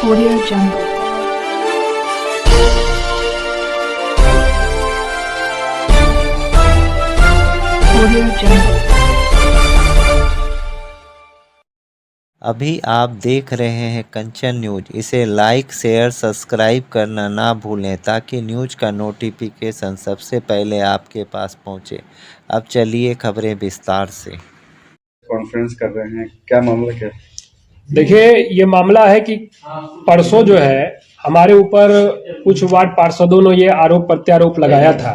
Audio Jungle. Audio Jungle. अभी आप देख रहे हैं कंचन न्यूज। इसे लाइक शेयर सब्सक्राइब करना ना भूलें ताकि न्यूज का नोटिफिकेशन सबसे पहले आपके पास पहुंचे। अब चलिए खबरें विस्तार से। कॉन्फ्रेंस कर रहे हैं, क्या मामला क्या है? देखिए, ये मामला है कि परसों जो है हमारे ऊपर कुछ वार्ड पार्षदों ने ये आरोप प्रत्यारोप लगाया था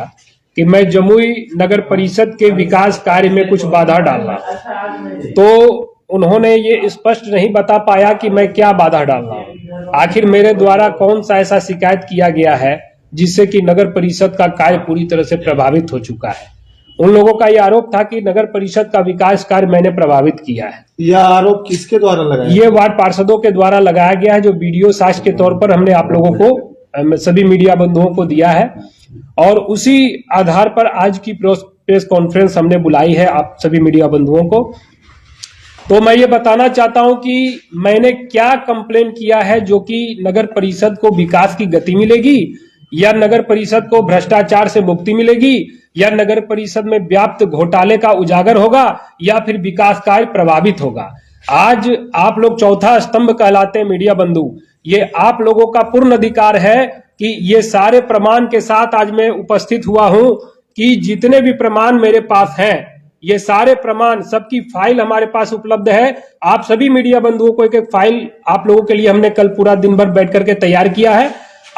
कि मैं जमुई नगर परिषद के विकास कार्य में कुछ बाधा डाल रहा हूं। तो उन्होंने ये स्पष्ट नहीं बता पाया कि मैं क्या बाधा डाल रहा हूं। आखिर मेरे द्वारा कौन सा ऐसा शिकायत किया गया है जिससे कि नगर परिषद का कार्य पूरी तरह से प्रभावित हो चुका है। उन लोगों का यह आरोप था कि नगर परिषद का विकास कार्य मैंने प्रभावित किया है। यह आरोप किसके द्वारा लगाया? ये वार्ड पार्षदों के द्वारा लगाया गया है, जो वीडियो साक्ष्य के तौर पर हमने आप लोगों को सभी मीडिया बंधुओं को दिया है और उसी आधार पर आज की प्रेस कॉन्फ्रेंस हमने बुलाई है आप सभी मीडिया बंधुओं को। तो मैं ये बताना चाहता हूं कि मैंने क्या कंप्लेन किया है जो कि नगर परिषद को विकास की गति मिलेगी या नगर परिषद को भ्रष्टाचार से मुक्ति मिलेगी या नगर परिषद में व्याप्त घोटाले का उजागर होगा या फिर विकास कार्य प्रभावित होगा। आज आप लोग चौथा स्तंभ कहलाते हैं मीडिया बंधु। ये आप लोगों का पूर्ण अधिकार है कि ये सारे प्रमाण के साथ आज मैं उपस्थित हुआ हूं कि जितने भी प्रमाण मेरे पास हैं, ये सारे प्रमाण सबकी फाइल हमारे पास उपलब्ध है। आप सभी मीडिया बंधुओं को एक एक फाइल आप लोगों के लिए हमने कल पूरा दिन भर बैठ करके तैयार किया है।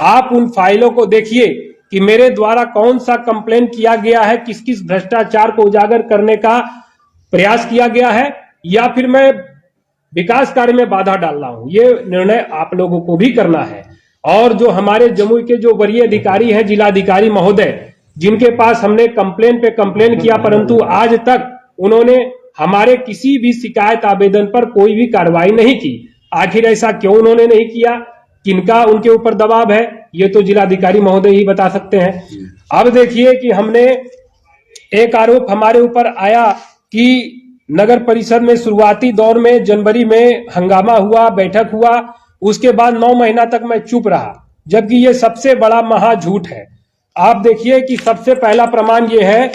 आप उन फाइलों को देखिए कि मेरे द्वारा कौन सा कंप्लेन किया गया है, किस किस भ्रष्टाचार को उजागर करने का प्रयास किया गया है या फिर मैं विकास कार्य में बाधा डाल रहा हूं। ये निर्णय आप लोगों को भी करना है। और जो हमारे जमुई के जो वरीय अधिकारी हैं, जिलाधिकारी महोदय, जिनके पास हमने कंप्लेन पे कंप्लेन किया परंतु आज तक उन्होंने हमारे किसी भी शिकायत आवेदन पर कोई भी कार्रवाई नहीं की। आखिर ऐसा क्यों उन्होंने नहीं किया, किनका उनके ऊपर दबाव है, ये तो जिलाधिकारी महोदय ही बता सकते हैं। अब देखिए कि हमने एक आरोप हमारे ऊपर आया कि नगर परिषद में शुरुआती दौर में जनवरी में हंगामा हुआ, बैठक हुआ, उसके बाद 9 महीना तक मैं चुप रहा, जबकि ये सबसे बड़ा महा झूठ है। आप देखिए कि सबसे पहला प्रमाण ये है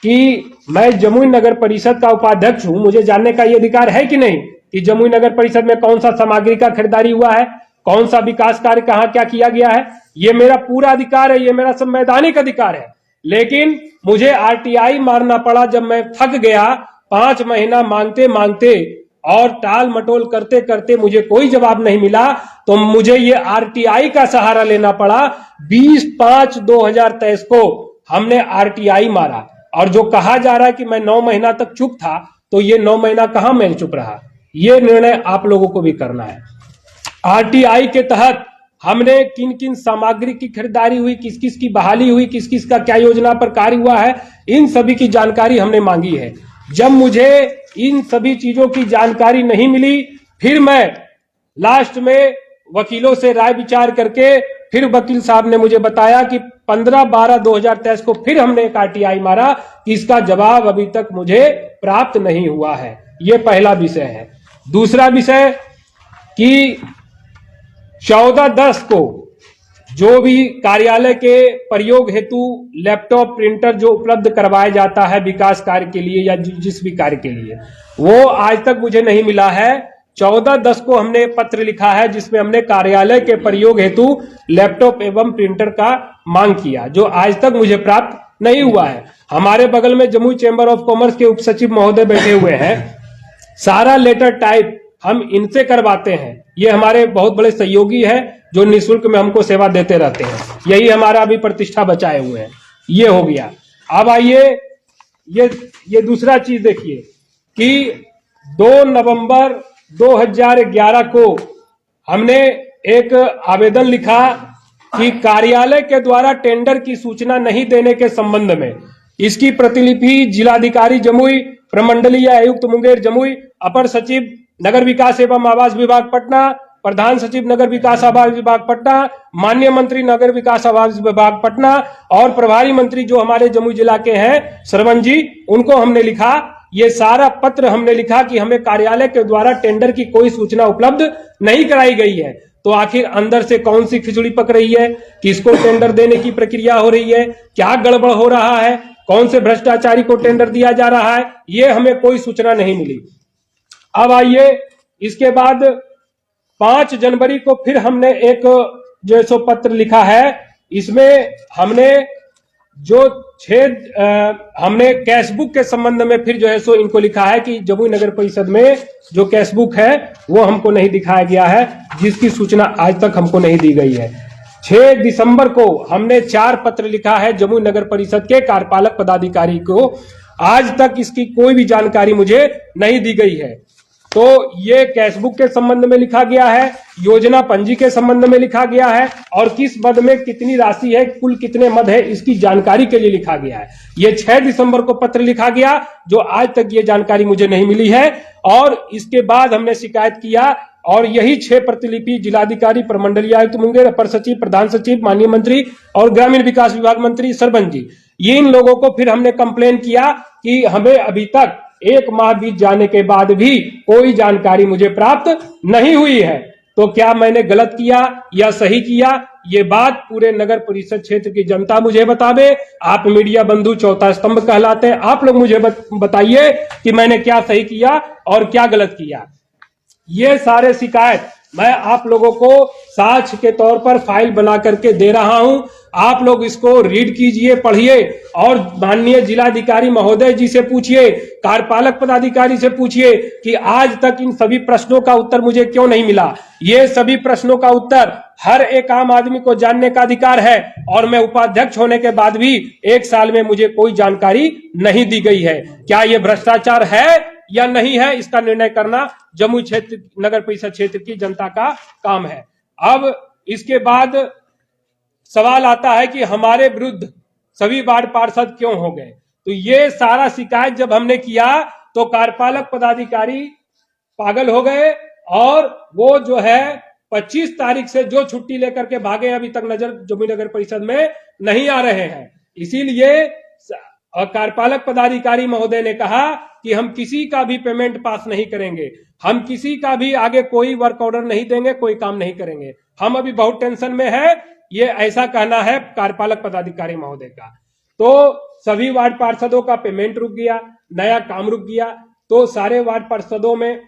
कि मैं जमुई नगर परिषद का उपाध्यक्ष हूं। मुझे जानने का ये अधिकार है कि नहीं कि जमुई नगर परिषद में कौन सा सामग्री का खरीदारी हुआ है, कौन सा विकास कार्य कहां क्या किया गया है। ये मेरा पूरा अधिकार है, ये मेरा संवैधानिक अधिकार है। लेकिन मुझे आरटीआई मारना पड़ा जब मैं थक गया। 5 महीना मांगते मांगते और टाल मटोल करते करते मुझे कोई जवाब नहीं मिला, तो मुझे ये आरटीआई का सहारा लेना पड़ा। 20/5/2023 को हमने आरटीआई मारा और जो कहा जा रहा है कि मैं 9 महीना तक चुप था, तो ये 9 महीना कहां मैं चुप रहा। ये निर्णय आप लोगों को भी करना है। आरटीआई के तहत हमने किन किन सामग्री की खरीदारी हुई, किस किस की बहाली हुई, किस किस का क्या योजना पर कार्य हुआ है, इन सभी की जानकारी हमने मांगी है। जब मुझे इन सभी चीजों की जानकारी नहीं मिली, फिर मैं लास्ट में वकीलों से राय विचार करके फिर वकील साहब ने मुझे बताया कि 15/12/2023 को फिर हमने एक आरटीआई मारा कि इसका जवाब अभी तक मुझे प्राप्त नहीं हुआ है। ये पहला विषय है। दूसरा विषय कि 14/10 को जो भी कार्यालय के प्रयोग हेतु लैपटॉप प्रिंटर जो उपलब्ध करवाया जाता है विकास कार्य के लिए या जिस भी कार्य के लिए, वो आज तक मुझे नहीं मिला है। 14/10 को हमने पत्र लिखा है जिसमें हमने कार्यालय के प्रयोग हेतु लैपटॉप एवं प्रिंटर का मांग किया, जो आज तक मुझे प्राप्त नहीं हुआ है। हमारे बगल में जमुई चैम्बर ऑफ कॉमर्स के उप सचिव महोदय बैठे हुए हैं। सारा लेटर टाइप हम इनसे करवाते हैं। ये हमारे बहुत बड़े सहयोगी हैं जो निःशुल्क में हमको सेवा देते रहते हैं। यही हमारा अभी प्रतिष्ठा बचाए हुए हैं। ये हो गया। अब आइए ये दूसरा चीज देखिए कि 2 नवंबर 2011 को हमने एक आवेदन लिखा कि कार्यालय के द्वारा टेंडर की सूचना नहीं देने के संबंध में। इसकी प्रतिलिपि जिलाधिकारी जमुई, प्रमंडलीय आयुक्त मुंगेर जमुई, अपर सचिव नगर विकास एवं आवास विभाग पटना, प्रधान सचिव नगर विकास आवास विभाग पटना, माननीय मंत्री नगर विकास आवास विभाग पटना और प्रभारी मंत्री जो हमारे जमुई जिला के हैं श्रवण जी, उनको हमने लिखा। ये सारा पत्र हमने लिखा कि हमें कार्यालय के द्वारा टेंडर की कोई सूचना उपलब्ध नहीं कराई गई है। तो आखिर अंदर से कौन सी खिचड़ी पक रही है, किसको टेंडर देने की प्रक्रिया हो रही है, क्या गड़बड़ हो रहा है, कौन से भ्रष्टाचारी को टेंडर दिया जा रहा है, ये हमें कोई सूचना नहीं मिली। अब आइए, इसके बाद 5 जनवरी को फिर हमने एक जो सो पत्र लिखा है। इसमें हमने जो हमने कैशबुक के संबंध में फिर जो है सो इनको लिखा है कि जमुई नगर परिषद में जो कैशबुक है वो हमको नहीं दिखाया गया है, जिसकी सूचना आज तक हमको नहीं दी गई है। 6 दिसंबर को हमने 4 पत्र लिखा है जमुई नगर परिषद के कार्यपालक पदाधिकारी को, आज तक इसकी कोई भी जानकारी मुझे नहीं दी गई है। तो ये कैशबुक के संबंध में लिखा गया है, योजना पंजी के संबंध में लिखा गया है, और किस मद में कितनी राशि है, कुल कितने मद है, इसकी जानकारी के लिए लिखा गया है। ये 6 दिसंबर को पत्र लिखा गया, जो आज तक ये जानकारी मुझे नहीं मिली है। और इसके बाद हमने शिकायत किया, और यही 6 प्रतिलिपि जिलाधिकारी, प्रमंडलीय आयुक्त मुंगेर, अपर सचिव, प्रधान सचिव, माननीय मंत्री और ग्रामीण विकास विभाग मंत्री सरबंस जी, ये इन लोगों को फिर हमने कंप्लेन किया कि हमें अभी तक 1 माह बीत जाने के बाद भी कोई जानकारी मुझे प्राप्त नहीं हुई है। तो क्या मैंने गलत किया या सही किया, ये बात पूरे नगर परिषद क्षेत्र की जनता मुझे बतावे। आप मीडिया बंधु चौथा स्तंभ कहलाते हैं, आप लोग मुझे बताइए कि मैंने क्या सही किया और क्या गलत किया। ये सारे शिकायत मैं आप लोगों को साक्ष्य के तौर पर फाइल बना करके दे रहा हूं। आप लोग इसको रीड कीजिए, पढ़िए, और माननीय जिलाधिकारी महोदय जी से पूछिए, कार्यपालक पदाधिकारी से पूछिए कि आज तक इन सभी प्रश्नों का उत्तर मुझे क्यों नहीं मिला। ये सभी प्रश्नों का उत्तर हर एक आम आदमी को जानने का अधिकार है, और मैं उपाध्यक्ष होने के बाद भी 1 साल में मुझे कोई जानकारी नहीं दी गई है। क्या ये भ्रष्टाचार है या नहीं है, इसका निर्णय करना जमुई क्षेत्र नगर परिषद क्षेत्र की जनता का काम है। अब इसके बाद सवाल आता है कि हमारे विरुद्ध सभी वार्ड पार्षद क्यों हो गए। तो ये सारा शिकायत जब हमने किया तो कार्यपालक पदाधिकारी पागल हो गए, और वो जो है 25 तारीख से जो छुट्टी लेकर के भागे, अभी तक जमुई नगर परिषद में नहीं आ रहे हैं। इसीलिए कार्यपालक पदाधिकारी महोदय ने कहा कि हम किसी का भी पेमेंट पास नहीं करेंगे, हम किसी का भी आगे कोई वर्क ऑर्डर नहीं देंगे, कोई काम नहीं करेंगे, हम अभी बहुत टेंशन में है। ये ऐसा कहना है कार्यपालक पदाधिकारी महोदय का। तो सभी वार्ड पार्षदों का पेमेंट रुक गया, नया काम रुक गया। तो सारे वार्ड पार्षदों में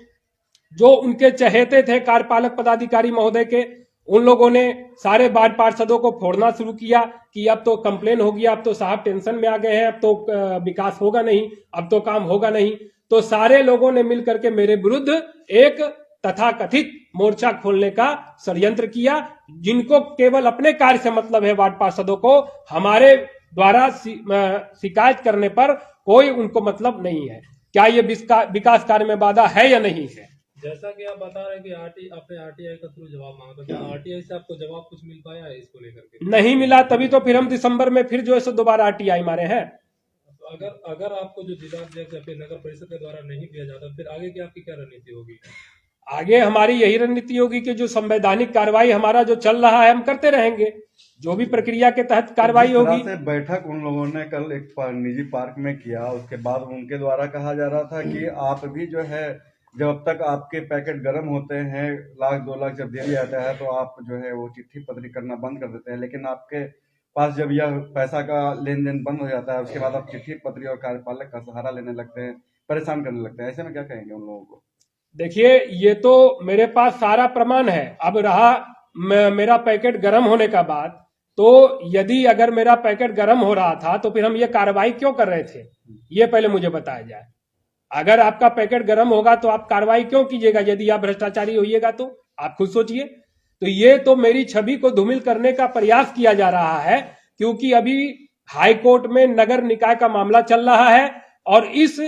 जो उनके चहेते थे कार्यपालक पदाधिकारी महोदय के, उन लोगों ने सारे वार्ड पार्षदों को फोड़ना शुरू किया कि अब तो कंप्लेन हो गया, अब तो साहब टेंशन में आ गए हैं, अब तो विकास होगा नहीं, अब तो काम होगा नहीं। तो सारे लोगों ने मिलकर के मेरे विरुद्ध एक तथाकथित मोर्चा खोलने का षड्यंत्र किया, जिनको केवल अपने कार्य से मतलब है। वार्ड पार्षदों को हमारे द्वारा शिकायत करने पर कोई उनको मतलब नहीं है। क्या ये विकास कार्य में बाधा है या नहीं है? जैसा कि आप बता रहे हैं कि आपने आरटीआई का थ्रू जवाब मांगा, तो क्या आरटीआई से आपको जवाब कुछ मिल पाया है इसको लेकर के? नहीं मिला, तभी तो फिर हम दिसंबर में फिर जो है सो दोबारा आरटीआई मारे हैं। तो अगर आपको जो जिला अध्यक्ष या फिर नगर परिषद के द्वारा नहीं दिया जाता, फिर आगे की आपकी क्या रणनीति होगी? आगे हमारी यही रणनीति होगी कि जो संवैधानिक कार्रवाई हमारा जो चल रहा है हम करते रहेंगे, जो भी प्रक्रिया के तहत कार्रवाई होगी। बैठक उन लोगों ने कल एक निजी पार्क में किया, उसके बाद उनके द्वारा कहा जा रहा था कि आप भी जो है जब तक आपके पैकेट गर्म होते हैं, 1-2 लाख जब दे दिया जाता है तो आप जो है वो चिट्ठी पत्री करना बंद कर देते हैं, लेकिन आपके पास जब यह पैसा का लेन देन बंद हो जाता है उसके बाद आप चिट्ठी पत्री और कार्यपालक का सहारा लेने लगते हैं, परेशान करने लगते हैं। ऐसे में क्या कहेंगे उन लोगों को? देखिए, ये तो मेरे पास सारा प्रमाण है। अब रहा मेरा पैकेट गर्म होने का बात, तो यदि अगर मेरा पैकेट गर्म हो रहा था तो फिर हम ये कार्रवाई क्यों कर रहे थे, ये पहले मुझे बताया जाए। अगर आपका पैकेट गर्म होगा तो आप कार्रवाई क्यों कीजिएगा? यदि आप भ्रष्टाचारी होइएगा तो आप खुद सोचिए। तो ये तो मेरी छवि को धूमिल करने का प्रयास किया जा रहा है, क्योंकि अभी हाई कोर्ट में नगर निकाय का मामला चल रहा है, और इस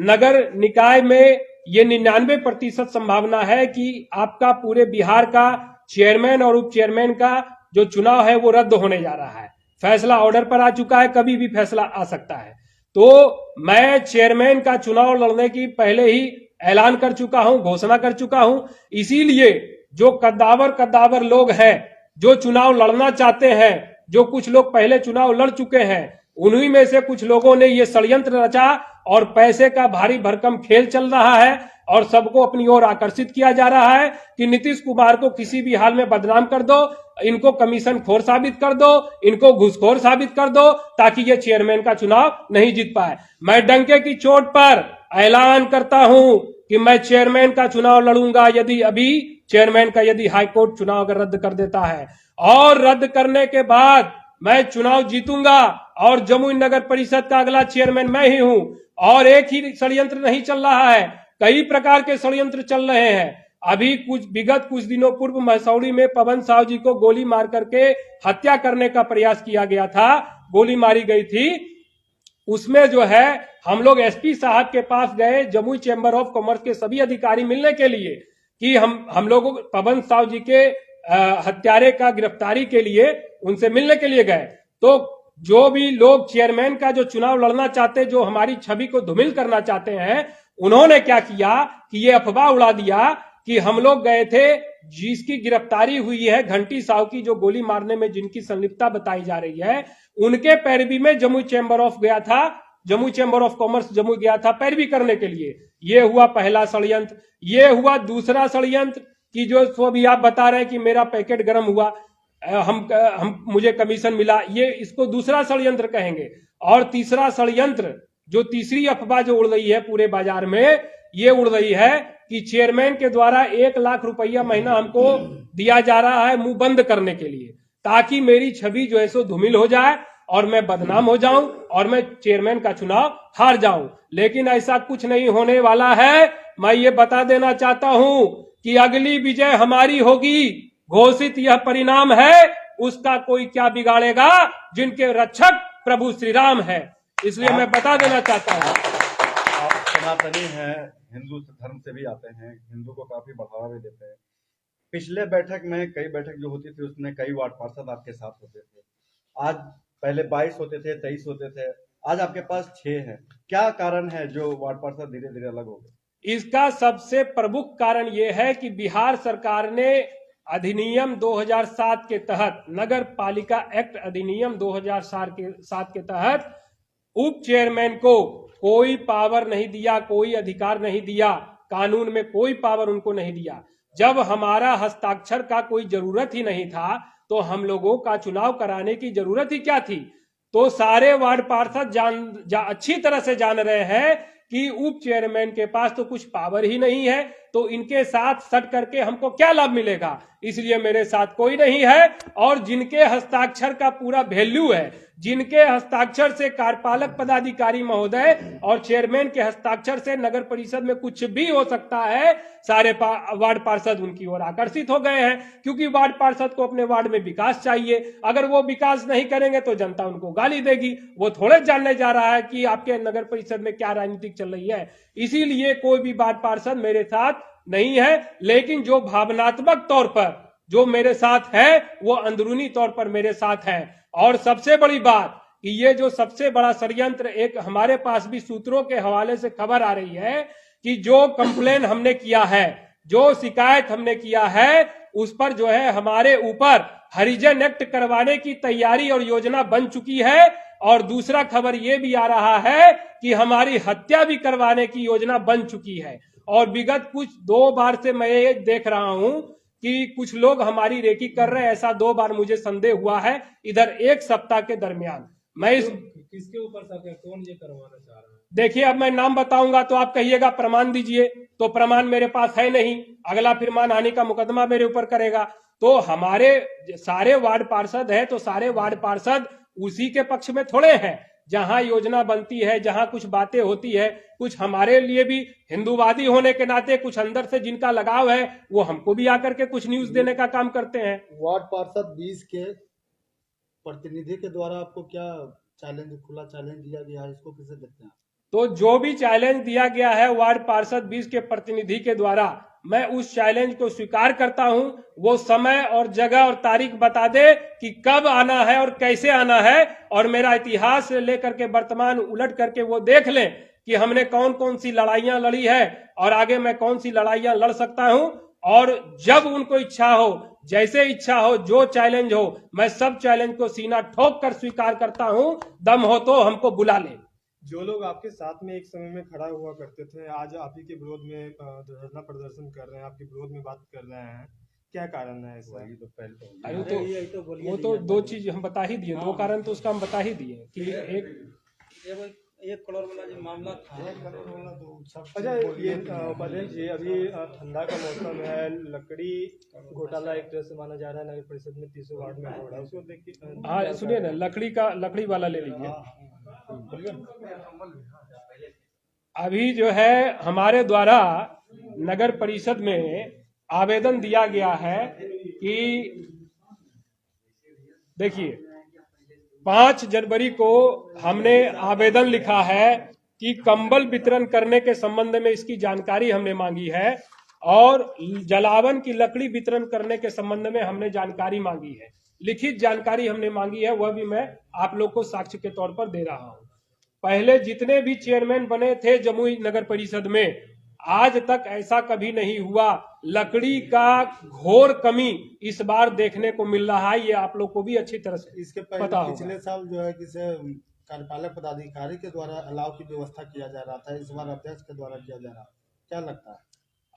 नगर निकाय में ये 99% संभावना है कि आपका पूरे बिहार का चेयरमैन और उप चेयरमैन का जो चुनाव है वो रद्द होने जा रहा है। फैसला ऑर्डर पर आ चुका है, कभी भी फैसला आ सकता है। तो मैं चेयरमैन का चुनाव लड़ने की पहले ही ऐलान कर चुका हूं, घोषणा कर चुका हूं। इसीलिए जो कद्दावर लोग हैं, जो चुनाव लड़ना चाहते हैं, जो कुछ लोग पहले चुनाव लड़ चुके हैं, उन्हीं में से कुछ लोगों ने ये षड्यंत्र रचा और पैसे का भारी भरकम खेल चल रहा है। और सबको अपनी ओर आकर्षित किया जा रहा है कि नीतीश कुमार को किसी भी हाल में बदनाम कर दो, इनको कमीशन खोर साबित कर दो, इनको घूसखोर साबित कर दो, ताकि ये चेयरमैन का चुनाव नहीं जीत पाए। मैं डंके की चोट पर ऐलान करता हूं कि मैं चेयरमैन का चुनाव लड़ूंगा यदि हाईकोर्ट चुनाव अगर रद्द कर देता है, और रद्द करने के बाद मैं चुनाव जीतूंगा और जमुई नगर परिषद का अगला चेयरमैन मैं ही हूं। और एक ही षड्यंत्र नहीं चल रहा है, कई प्रकार के षड्यंत्र चल रहे हैं। अभी विगत कुछ दिनों पूर्व मसौड़ी में पवन साहू जी को गोली मार करके हत्या करने का प्रयास किया गया था, गोली मारी गई थी। उसमें जो है हम लोग एसपी साहब के पास गए, जमुई चैम्बर ऑफ कॉमर्स के सभी अधिकारी मिलने के लिए, कि हम लोग पवन साहू जी के हत्यारे का गिरफ्तारी के लिए उनसे मिलने के लिए गए। तो जो भी लोग चेयरमैन का जो चुनाव लड़ना चाहते, जो हमारी छवि को धूमिल करना चाहते हैं, उन्होंने क्या किया कि ये अफवाह उड़ा दिया कि हम लोग गए थे, जिसकी गिरफ्तारी हुई है घंटी साहू की, जो गोली मारने में जिनकी संलिप्तता बताई जा रही है, उनके पैरवी में Jamui chamber of commerce Jamui गया था पैरवी करने के लिए। ये हुआ पहला षड्यंत्र। ये हुआ दूसरा षड्यंत्र कि जो सो भी आप बता रहे हैं कि मेरा पैकेट गर्म हुआ, मुझे कमीशन मिला, ये इसको दूसरा षड्यंत्र कहेंगे। और तीसरा षड्यंत्र, जो तीसरी अफवाह जो उड़ रही है पूरे बाजार में, ये उड़ रही है कि चेयरमैन के द्वारा 1 लाख रुपया महीना हमको दिया जा रहा है मुंह बंद करने के लिए, ताकि मेरी छवि जो है सो धूमिल हो जाए और मैं बदनाम हो जाऊं और मैं चेयरमैन का चुनाव हार जाऊं। लेकिन ऐसा कुछ नहीं होने वाला है। मैं ये बता देना चाहता हूं कि अगली विजय हमारी होगी, घोषित यह परिणाम है, उसका कोई क्या बिगाड़ेगा, जिनके रक्षक प्रभु श्री राम है। इसलिए मैं बता देना चाहता हूं। आप सनातनी हैं, हिंदू धर्म से भी आते हैं, हिंदू को काफी बढ़ावा भी देते हैं। पिछले बैठक में कई बैठक जो होती थी उसमें कई वार्ड पार्षद आपके साथ होते थे। आज पहले 22 होते थे, 23 होते थे, आज आपके पास 6 हैं। क्या कारण है जो वार्ड पार्षद धीरे धीरे अलग हो गए? इसका सबसे प्रमुख कारण यह है कि बिहार सरकार ने अधिनियम 2007 के तहत, नगर पालिका एक्ट अधिनियम 2007 के तहत उप चेयरमैन को कोई पावर नहीं दिया, कोई अधिकार नहीं दिया, कानून में कोई पावर उनको नहीं दिया। जब हमारा हस्ताक्षर का कोई जरूरत ही नहीं था, तो हम लोगों का चुनाव कराने की जरूरत ही क्या थी? तो सारे वार्ड पार्षद अच्छी तरह से जान रहे हैं कि उप चेयरमैन के पास तो कुछ पावर ही नहीं है, तो इनके साथ सट करके हमको क्या लाभ मिलेगा? इसलिए मेरे साथ कोई नहीं है। और जिनके हस्ताक्षर का पूरा वैल्यू है, जिनके हस्ताक्षर से कार्यपालक पदाधिकारी महोदय और चेयरमैन के हस्ताक्षर से नगर परिषद में कुछ भी हो सकता है, सारे वार्ड पार्षद उनकी ओर आकर्षित हो गए हैं। क्योंकि वार्ड पार्षद को अपने वार्ड में विकास चाहिए, अगर वो विकास नहीं करेंगे तो जनता उनको गाली देगी। वो थोड़े जानने जा रहा है कि आपके नगर परिषद में क्या राजनीतिक चल रही है। इसीलिए कोई भी वार्ड पार्षद मेरे साथ नहीं है। लेकिन जो भावनात्मक तौर पर जो मेरे साथ है, वो अंदरूनी तौर पर मेरे साथ है। और सबसे बड़ी बात कि ये जो सबसे बड़ा षड्यंत्र, एक हमारे पास भी सूत्रों के हवाले से खबर आ रही है कि जो कंप्लेन हमने किया है, जो शिकायत हमने किया है, उस पर जो है हमारे ऊपर हरिजन एक्ट करवाने की तैयारी और योजना बन चुकी है। और दूसरा खबर ये भी आ रहा है कि हमारी हत्या भी करवाने की योजना बन चुकी है। और विगत कुछ 2 बार से मैं ये देख रहा हूं कि कुछ लोग हमारी रेकी कर रहे हैं। ऐसा 2 बार मुझे संदेह हुआ है इधर 1 सप्ताह के दरमियान। मैं इस किसके ऊपर शक है, कौन ये करवाना चाह रहा है? देखिए, अब मैं नाम बताऊंगा तो आप कहिएगा प्रमाण दीजिए, तो प्रमाण मेरे पास है नहीं, अगला फिर मानहानि का मुकदमा मेरे ऊपर करेगा। तो हमारे सारे वार्ड पार्षद है, तो सारे वार्ड पार्षद उसी के पक्ष में थोड़े हैं। जहां योजना बनती है, जहां कुछ बातें होती है, कुछ हमारे लिए भी हिंदूवादी होने के नाते कुछ अंदर से जिनका लगाव है, वो हमको भी आकर के कुछ न्यूज देने का काम करते हैं। वार्ड पार्षद 20 के प्रतिनिधि के द्वारा आपको क्या खुला चैलेंज दिया गया है, इसको कैसे देखते हैं? तो जो भी चैलेंज दिया गया है वार्ड पार्षद 20 के प्रतिनिधि के द्वारा, मैं उस चैलेंज को स्वीकार करता हूं। वो समय और जगह और तारीख बता दे कि कब आना है और कैसे आना है, और मेरा इतिहास से लेकर के वर्तमान उलट करके वो देख लें कि हमने कौन कौन सी लड़ाइयां लड़ी है और आगे मैं कौन सी लड़ाइयां लड़ सकता हूं। और जब उनको इच्छा हो, जैसे इच्छा हो, जो चैलेंज हो, मैं सब चैलेंज को सीना ठोक कर स्वीकार करता हूं। दम हो तो हमको बुला ले। जो लोग आपके साथ में एक समय में खड़ा हुआ करते थे आज आप ही के विरोध में धरना प्रदर्शन कर रहे हैं, आपके विरोध में बात कर रहे हैं, क्या कारण है ऐसा? वही तो पहले तो अरे तो वो तो दो चीज हम बता ही दिए, दो कारण तो उसका हम बता ही दिए कि एक करोड़ वाला जो मामला था, अच्छा ये बदल जी, अभी ठंडा का मौसम है, लकड़ी घोटाला एक तरह से माना जा रहा है नगर परिषद में 30 वार्ड में हो रहा है, उसको देख के हाँ सुनिए ना, लकड़ी वाला ले लीजिए। अभी जो है हमारे द्वारा नगर परिषद में आवेदन दिया गया है कि देखिए 5 जनवरी को हमने आवेदन लिखा है कि कंबल वितरण करने के संबंध में इसकी जानकारी हमने मांगी है और जलावन की लकड़ी वितरण करने के संबंध में हमने जानकारी मांगी है, लिखित जानकारी हमने मांगी है, वह भी मैं आप लोग को साक्ष्य के तौर पर दे रहा हूं। पहले जितने भी चेयरमैन बने थे जमुई नगर परिषद में, आज तक ऐसा कभी नहीं हुआ। लकड़ी का घोर कमी इस बार देखने को मिल रहा है, ये आप लोग को भी अच्छी तरह से इसके पहले पता होगा। पिछले साल जो है किसी कार्यपालक पदाधिकारी के द्वारा अलाव की व्यवस्था किया जा रहा था, इस बार अध्यक्ष के द्वारा किया जा रहा है, क्या लगता है?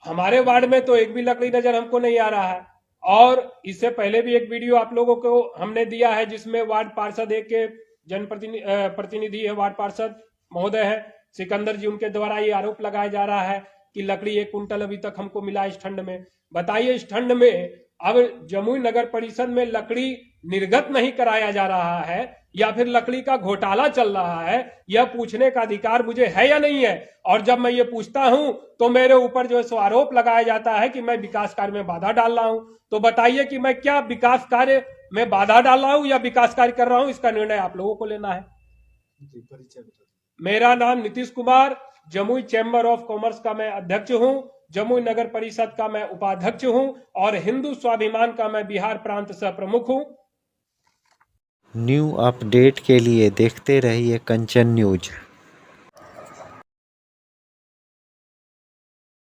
हमारे वार्ड में तो एक भी लकड़ी नजर हमको नहीं आ रहा है। और इससे पहले भी एक वीडियो आप लोगों को हमने दिया है जिसमें वार्ड पार्षद एक के जनप्रतिनिधि है, वार्ड पार्षद महोदय है सिकंदर जी, उनके द्वारा ये आरोप लगाया जा रहा है कि लकड़ी 1 कुंटल अभी तक हमको मिला इस ठंड में। बताइए इस ठंड में अब जमुई नगर परिषद में लकड़ी निर्गत नहीं कराया जा रहा है या फिर लकड़ी का घोटाला चल रहा है, यह पूछने का अधिकार मुझे है या नहीं है? और जब मैं ये पूछता हूं तो मेरे ऊपर जो है सो आरोप लगाया जाता है कि मैं विकास कार्य में बाधा डाल रहा हूं। तो बताइए कि मैं क्या विकास कार्य में बाधा डाल रहा हूं या विकास कार्य कर रहा हूं, इसका निर्णय आप लोगों को लेना है। जी, परिचय बताइए। मेरा नाम Nitish Kumar, Jamui chamber of commerce का मैं अध्यक्ष हूं, जमुई नगर परिषद का मैं उपाध्यक्ष हूं और हिंदू स्वाभिमान का मैं बिहार प्रांत सह प्रमुख हूं। न्यू अपडेट के लिए देखते रहिए कंचन न्यूज।